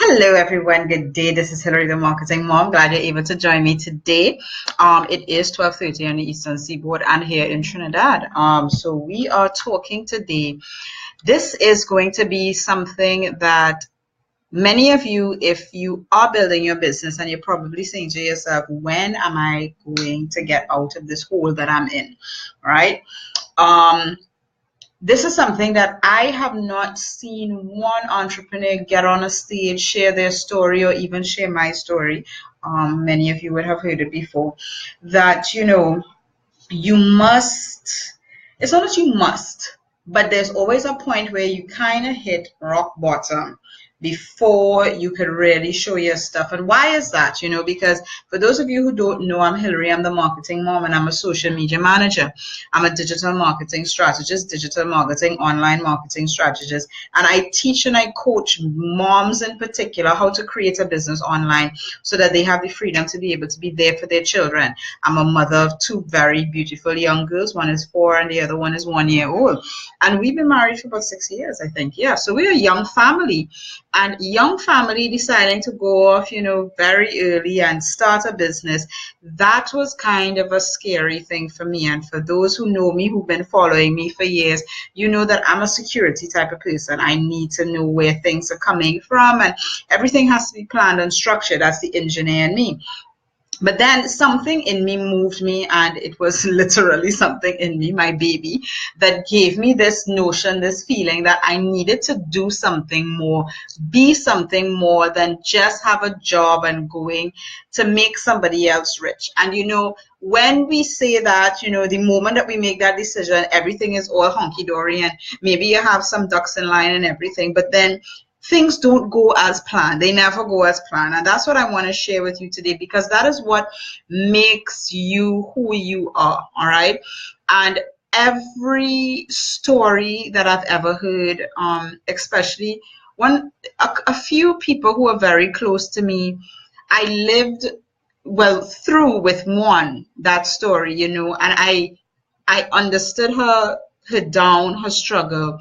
Hello, everyone. Good day. This is Hillary, the marketing mom. Glad you're able to join me today. It is 12:30 on the Eastern Seaboard and here in Trinidad. So we are talking today. This is going to be something that many of you, if you are building your business and you're probably saying to yourself, when am I going to get out of this hole that I'm in, right? This is something that I have not seen one entrepreneur get on a stage, share their story, or even share my story. Many of you would have heard it before. That, you must, it's not that you must, but there's always a point where you kind of hit rock bottom before you could really show your stuff. And why is that? Because for those of you who don't know, I'm Hillary, I'm the marketing mom, and I'm a social media manager. I'm a digital marketing strategist, digital marketing, online marketing strategist. And I teach and I coach moms in particular how to create a business online so that they have the freedom to be able to be there for their children. I'm a mother of two very beautiful young girls. One is 4 and the other one is 1 year old. And we've been married for about 6 years, I think. Yeah, so we're a young family. And young family deciding to go off, very early and start a business, that was kind of a scary thing for me. And for those who know me, who've been following me for years, you know that I'm a security type of person. I need to know where things are coming from, and everything has to be planned and structured. That's the engineer in me. But then something in me moved me, and it was literally something in me, my baby, that gave me this notion, this feeling that I needed to do something more, be something more than just have a job and going to make somebody else rich. And when we say that, the moment that we make that decision, everything is all honky-dory and maybe you have some ducks in line and everything, but then things don't go as planned. They never go as planned. And that's what I want to share with you today, because that is what makes you who you are. All right. And every story that I've ever heard, especially a few people who are very close to me, I lived through with one, that story, and I understood her down, her struggle.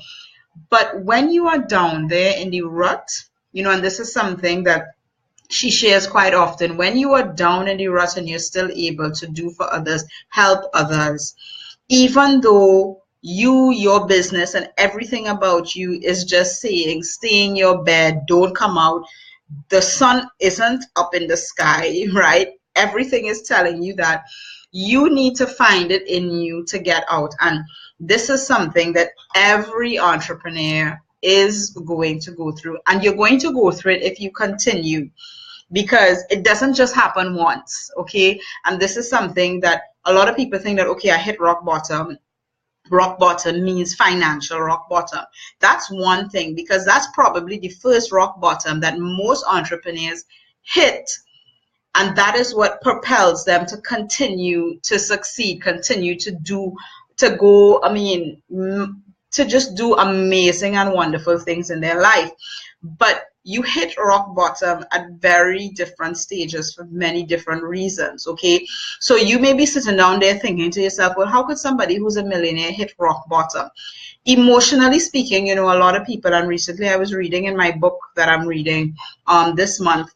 But when you are down there in the rut, and this is something that she shares quite often, when you are down in the rut and you're still able to do for others, help others, even though your business and everything about you is just saying, stay in your bed, don't come out. The sun isn't up in the sky, right? Everything is telling you that you need to find it in you to get out. And this is something that every entrepreneur is going to go through. And you're going to go through it if you continue, because it doesn't just happen once, okay? And this is something that a lot of people think that, okay, I hit rock bottom. Rock bottom means financial rock bottom. That's one thing, because that's probably the first rock bottom that most entrepreneurs hit. And that is what propels them to continue to succeed, continue to just do amazing and wonderful things in their life. But you hit rock bottom at very different stages for many different reasons, okay? So you may be sitting down there thinking to yourself, well, how could somebody who's a millionaire hit rock bottom? Emotionally speaking, a lot of people, and recently I was reading in my book that I'm reading this month,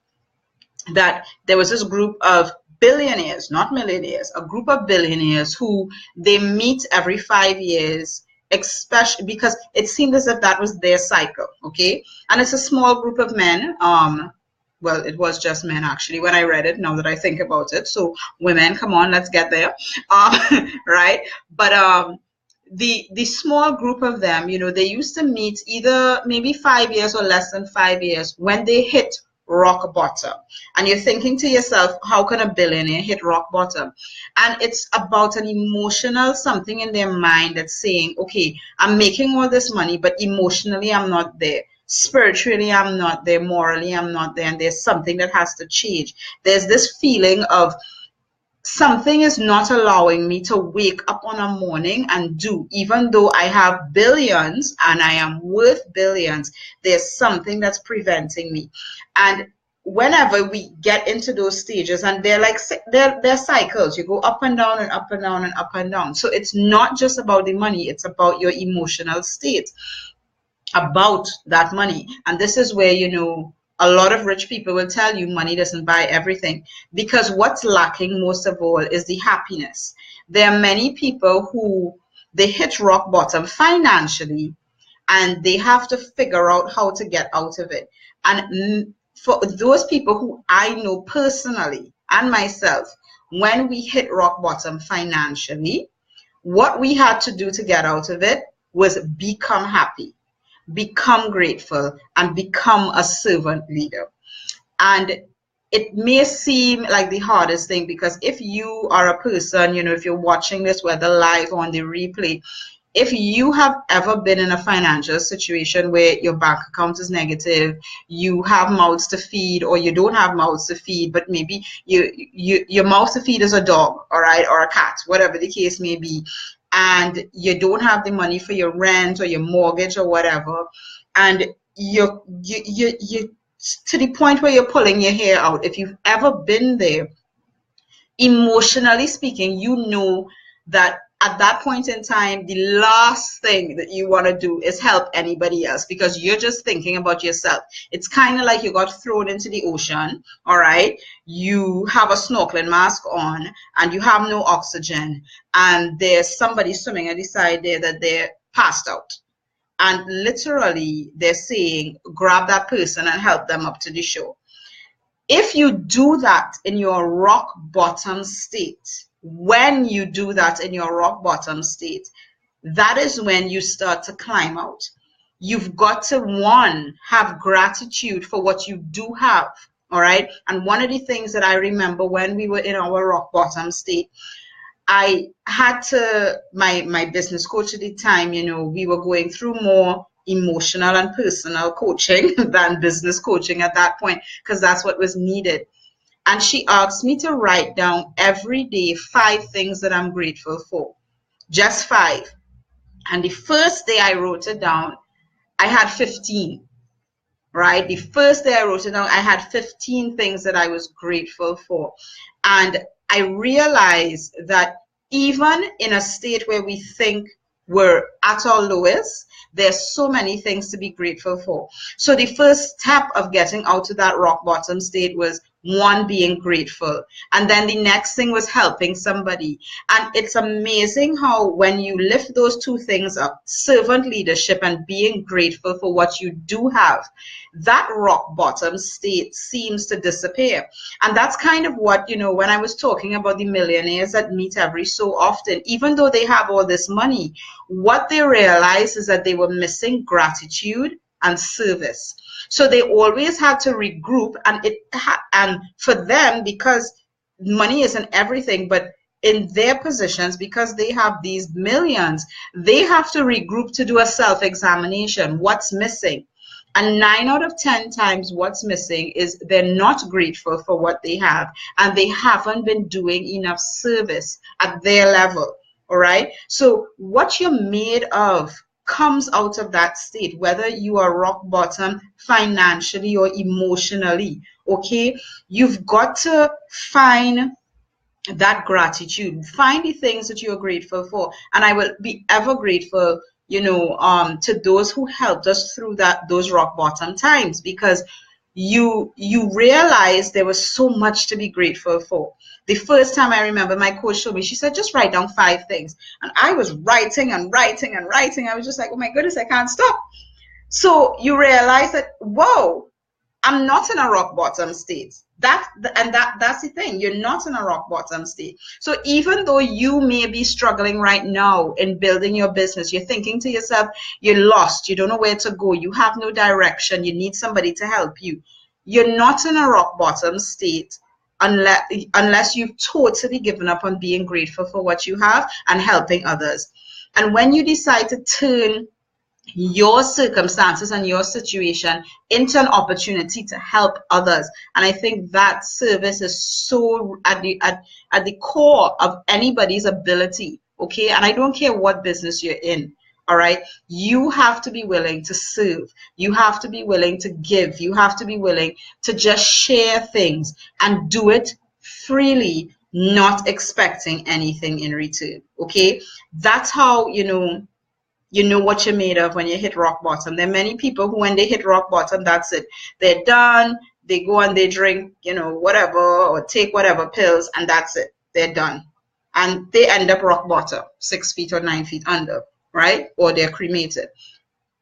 that there was this group of billionaires, not millionaires, a group of billionaires who they meet every 5 years, especially because it seemed as if that was their cycle, okay? And it's a small group of men. It was just men, actually, when I read it, now that I think about it. So women, come on, let's get there, right? But the small group of them, they used to meet either maybe 5 years or less than 5 years when they hit rock bottom. And you're thinking to yourself, how can a billionaire hit rock bottom? And it's about an emotional something in their mind that's saying, okay, I'm making all this money, but emotionally I'm not there. Spiritually I'm not there. Morally I'm not there. And there's something that has to change. There's this feeling of something is not allowing me to wake up on a morning and do, even though I have billions and I am worth billions, there's something that's preventing me. And whenever we get into those stages, and they're cycles, you go up and down and up and down and up and down. So it's not just about the money, it's about your emotional state about that money. And this is where, a lot of rich people will tell you money doesn't buy everything, because what's lacking most of all is the happiness. There are many people who they hit rock bottom financially, and they have to figure out how to get out of it. And for those people who I know personally and myself, when we hit rock bottom financially, what we had to do to get out of it was become happy, become grateful, and become a servant leader. And it may seem like the hardest thing, because if you are a person, if you're watching this, whether live or on the replay, if you have ever been in a financial situation where your bank account is negative, you have mouths to feed, or you don't have mouths to feed, but maybe your mouth to feed is a dog, all right, or a cat, whatever the case may be, and you don't have the money for your rent or your mortgage or whatever, and you to the point where you're pulling your hair out. If you've ever been there, emotionally speaking, you know that at that point in time, the last thing that you want to do is help anybody else, because you're just thinking about yourself. It's kind of like you got thrown into the ocean, all right? You have a snorkeling mask on and you have no oxygen, and there's somebody swimming at the side there that they're passed out. And literally, they're saying, grab that person and help them up to the shore. If you do that in your rock bottom state, when you do that in your rock bottom state, that is when you start to climb out. You've got to, one, have gratitude for what you do have, all right? And one of the things that I remember when we were in our rock bottom state, I had to, my business coach at the time, we were going through more emotional and personal coaching than business coaching at that point, because that's what was needed. And she asked me to write down every day 5 things that I'm grateful for. Just 5. And the first day I wrote it down, I had 15. Right? The first day I wrote it down, I had 15 things that I was grateful for. And I realized that even in a state where we think we're at our lowest, there's so many things to be grateful for. So the first step of getting out of that rock bottom state was, 1, being grateful. And then the next thing was helping somebody. And it's amazing how when you lift those 2 things up, servant leadership and being grateful for what you do have, that rock bottom state seems to disappear. And that's kind of what, when I was talking about the millionaires that meet every so often, even though they have all this money, what they realize is that they were missing gratitude and service. So they always had to regroup, and for them, because money isn't everything, but in their positions, because they have these millions, they have to regroup to do a self-examination. What's missing? And 9 out of 10 times what's missing is they're not grateful for what they have, and they haven't been doing enough service at their level. All right. So what you're made of comes out of that state, whether you are rock bottom financially or emotionally. Okay. You've got to find that gratitude, find the things that you are grateful for. And I will be ever grateful, to those who helped us through those rock bottom times, because you realize there was so much to be grateful for. The first time I remember my coach showed me, she said, just write down 5 things. And I was writing and writing and writing. I was just like, oh my goodness, I can't stop. So you realize that, whoa, I'm not in a rock bottom state. That's the thing. You're not in a rock bottom state. So even though you may be struggling right now in building your business, you're thinking to yourself, you're lost, you don't know where to go, you have no direction, you need somebody to help you. You're not in a rock bottom state unless you've totally given up on being grateful for what you have and helping others. And when you decide to turn your circumstances and your situation into an opportunity to help others, and I think that service is so at the core of anybody's ability. Okay, and I don't care what business you're in. All right, you have to be willing to serve, you have to be willing to give, you have to be willing to just share things and do it freely, not expecting anything in return. Okay, that's how You know what you're made of when you hit rock bottom. There are many people who, when they hit rock bottom, that's it. They're done. They go and they drink, whatever, or take whatever pills, and that's it. They're done. And they end up rock bottom, 6 feet or 9 feet under, right? Or they're cremated.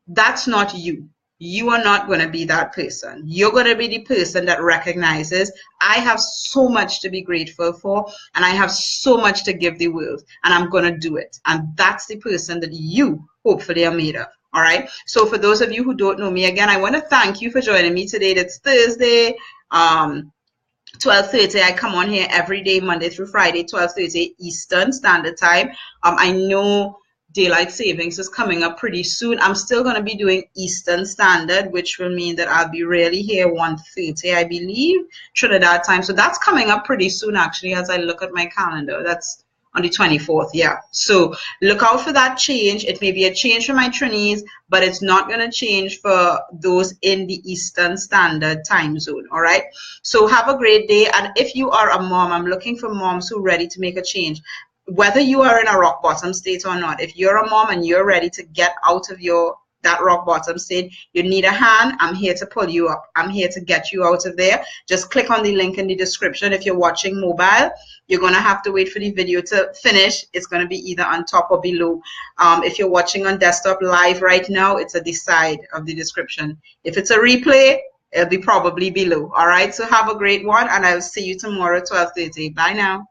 That's not you. You are not going to be that person. You're going to be the person that recognizes, I have so much to be grateful for, and I have so much to give the world, and I'm going to do it. And that's the person that you hopefully are made of. All right. So for those of you who don't know me, again, I want to thank you for joining me today. It's Thursday. 12:30. I come on here every day, Monday through Friday, 12:30 Eastern Standard Time. I know daylight savings is coming up pretty soon. I'm still going to be doing Eastern Standard, which will mean that I'll be really here 1:30, I believe, Trinidad time. So that's coming up pretty soon, actually, as I look at my calendar. That's on the 24th, yeah. So look out for that change. It may be a change for my trainees, but it's not going to change for those in the Eastern Standard Time Zone, all right? So have a great day. And if you are a mom, I'm looking for moms who are ready to make a change. Whether you are in a rock bottom state or not, if you're a mom and you're ready to get out of that rock bottom state, you need a hand, I'm here to pull you up. I'm here to get you out of there. Just click on the link in the description. If you're watching mobile, you're going to have to wait for the video to finish. It's going to be either on top or below. If you're watching on desktop live right now, it's at the side of the description. If it's a replay, it'll be probably below. All right, so have a great one, and I'll see you tomorrow at 12:30. Bye now.